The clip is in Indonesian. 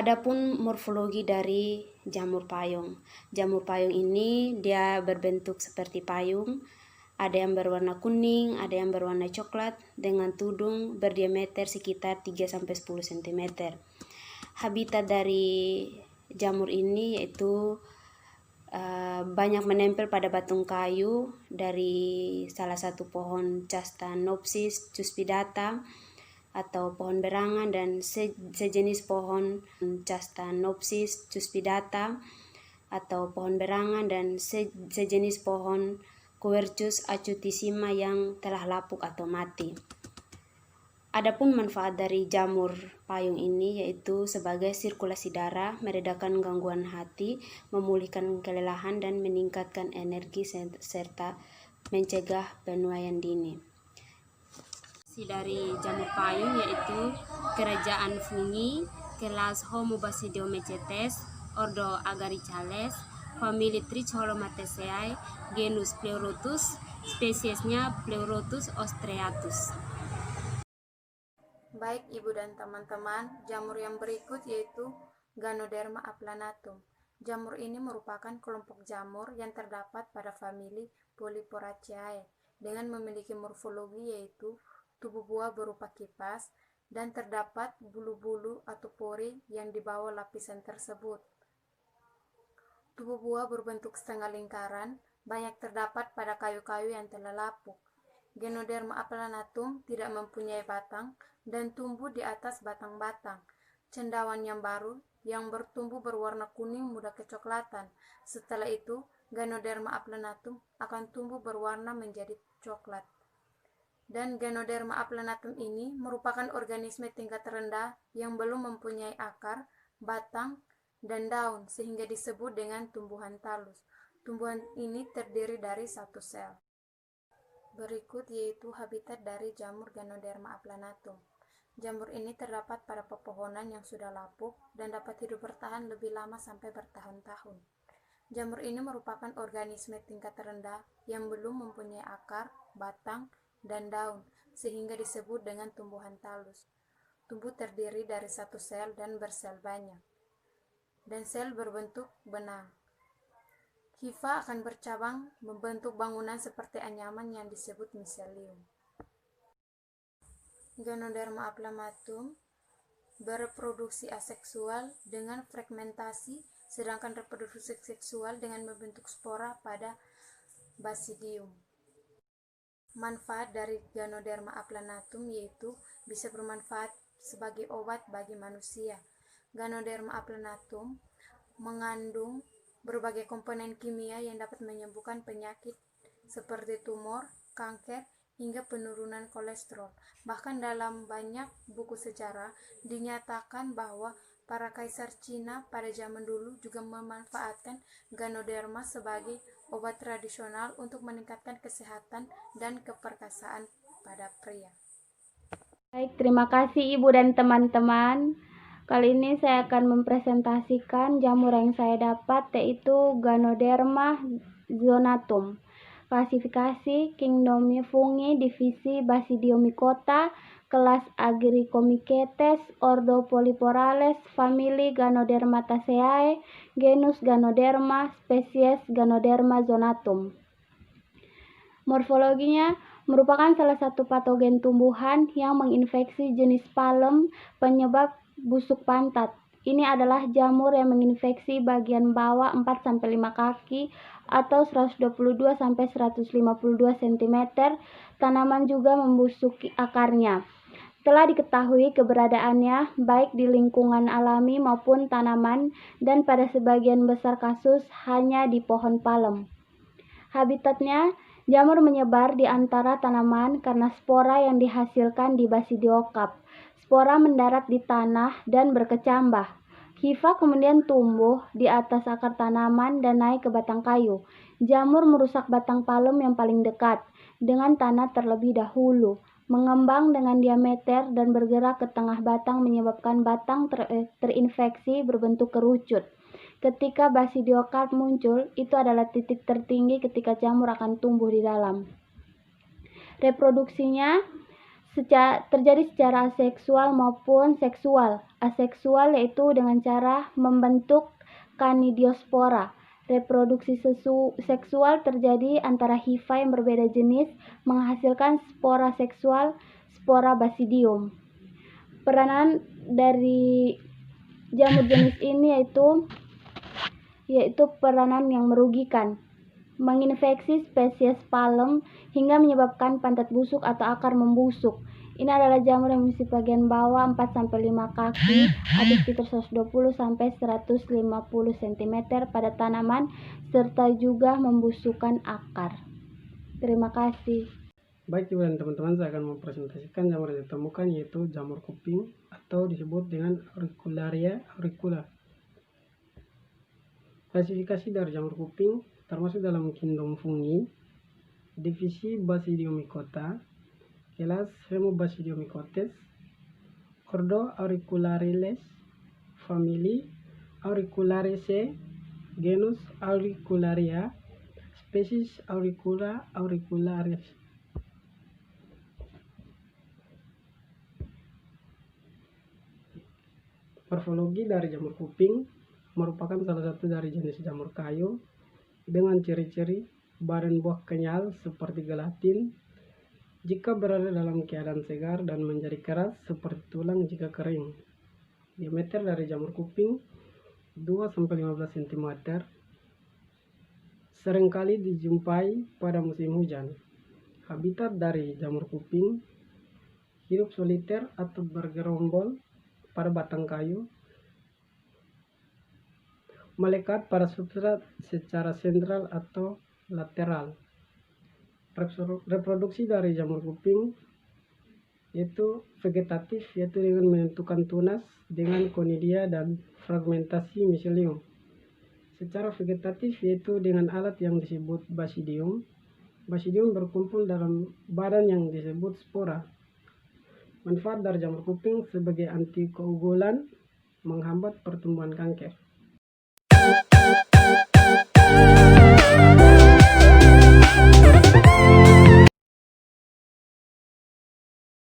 Adapun morfologi dari jamur payung. Jamur payung ini dia berbentuk seperti payung. Ada yang berwarna kuning, ada yang berwarna coklat dengan tudung berdiameter sekitar 3-10 cm. Habitat dari jamur ini yaitu banyak menempel pada batung kayu dari salah satu pohon Castanopsis cuspidata atau pohon berangan dan sejenis pohon Castanopsis cuspidata atau pohon berangan dan sejenis pohon Quercus acutissima yang telah lapuk atau mati. Adapun manfaat dari jamur payung ini yaitu sebagai sirkulasi darah, meredakan gangguan hati, memulihkan kelelahan dan meningkatkan energi serta mencegah penuaan dini. Dari jamur payung yaitu kerajaan fungi, kelas Homobasidiomycetes, ordo Agaricales, famili Tricholomaceae, genus Pleurotus, spesiesnya Pleurotus ostreatus. Baik Ibu dan teman-teman, jamur yang berikut yaitu Ganoderma aplanatum. Jamur ini merupakan kelompok jamur yang terdapat pada famili Polyporaceae dengan memiliki morfologi yaitu tubuh buah berupa kipas dan terdapat bulu-bulu atau pori yang di bawah lapisan tersebut. Tubuh buah berbentuk setengah lingkaran, banyak terdapat pada kayu-kayu yang telah lapuk. Ganoderma aplanatum tidak mempunyai batang dan tumbuh di atas batang-batang. Cendawan yang baru yang bertumbuh berwarna kuning muda kecoklatan. Setelah itu, Ganoderma aplanatum akan tumbuh berwarna menjadi coklat. Dan Ganoderma aplanatum ini merupakan organisme tingkat rendah yang belum mempunyai akar, batang, dan daun sehingga disebut dengan tumbuhan talus. Tumbuhan ini terdiri dari satu sel. Berikut yaitu habitat dari jamur Ganoderma aplanatum. Jamur ini terdapat pada pepohonan yang sudah lapuk dan dapat hidup bertahan lebih lama sampai bertahun-tahun. Jamur ini merupakan organisme tingkat rendah yang belum mempunyai akar, batang, dan daun sehingga disebut dengan tumbuhan talus. Tumbuh terdiri dari satu sel dan bersel banyak. Dan sel berbentuk benang. Hifa akan bercabang membentuk bangunan seperti anyaman yang disebut miselium. Ganoderma aplanatum bereproduksi aseksual dengan fragmentasi, sedangkan reproduksi seksual dengan membentuk spora pada basidium. Manfaat dari Ganoderma aplanatum yaitu bisa bermanfaat sebagai obat bagi manusia. Ganoderma aplanatum mengandung berbagai komponen kimia yang dapat menyembuhkan penyakit seperti tumor, kanker, hingga penurunan kolesterol. Bahkan dalam banyak buku sejarah dinyatakan bahwa para kaisar Cina pada zaman dulu juga memanfaatkan Ganoderma sebagai obat tradisional untuk meningkatkan kesehatan dan keperkasaan pada pria. Baik, terima kasih Ibu dan teman-teman. Kali ini saya akan mempresentasikan jamur yang saya dapat yaitu Ganoderma zonatum. Klasifikasi Kingdom Fungi, divisi Basidiomycota, kelas Agricomycetes, ordo Polyporales, famili Ganodermataceae, genus Ganoderma, spesies Ganoderma zonatum. Morfologinya merupakan salah satu patogen tumbuhan yang menginfeksi jenis palem penyebab busuk pantat. Ini adalah jamur yang menginfeksi bagian bawah 4-5 kaki atau 122-152 cm. Tanaman juga membusuki akarnya. Telah diketahui keberadaannya baik di lingkungan alami maupun tanaman dan pada sebagian besar kasus hanya di pohon palem. Habitatnya, jamur menyebar di antara tanaman karena spora yang dihasilkan di basidiokap. Spora mendarat di tanah dan berkecambah. Hifa kemudian tumbuh di atas akar tanaman dan naik ke batang kayu. Jamur merusak batang palem yang paling dekat dengan tanah terlebih dahulu, mengembang dengan diameter dan bergerak ke tengah batang menyebabkan batang terinfeksi berbentuk kerucut. Ketika basidiokap muncul, itu adalah titik tertinggi ketika jamur akan tumbuh di dalam. Reproduksinya terjadi secara aseksual maupun seksual. Aseksual yaitu dengan cara membentuk kanidiospora. Reproduksi seksual terjadi antara hifa yang berbeda jenis menghasilkan spora seksual, spora basidium. Peranan dari jamur jenis ini yaitu peranan yang merugikan, menginfeksi spesies palem hingga menyebabkan pantat busuk atau akar membusuk. Ini adalah jamur yang memiliki bagian bawah 4-5 kaki atau sekitar 120-150 cm pada tanaman serta juga membusukkan akar. Terima kasih. Baik Ibu dan teman-teman, saya akan mempresentasikan jamur yang ditemukan, yaitu jamur kuping atau disebut dengan Auricularia auricula. Klasifikasi dari jamur kuping termasuk dalam kingdom fungi, divisi Basidiomycota, kelas Hemobasidiomycotes, ordo Auricularies, famili Auriculaceae, genus Auricularia, spesies Auricula auricularis. Morfologi dari jamur kuping merupakan salah satu dari jenis jamur kayu dengan ciri-ciri badan buah kenyal seperti gelatin jika berada dalam keadaan segar dan menjadi keras seperti tulang jika kering. Diameter dari jamur kuping 2-15 cm. Seringkali dijumpai pada musim hujan. Habitat dari jamur kuping hidup soliter atau bergerombol pada batang kayu, melekat pada substrat secara sentral atau lateral. Reproduksi dari jamur kuping yaitu vegetatif, yaitu dengan menentukan tunas dengan konidia dan fragmentasi miselium. Secara vegetatif yaitu dengan alat yang disebut basidium. Basidium berkumpul dalam badan yang disebut spora. Manfaat dari jamur kuping sebagai antikoagulan, menghambat pertumbuhan kanker.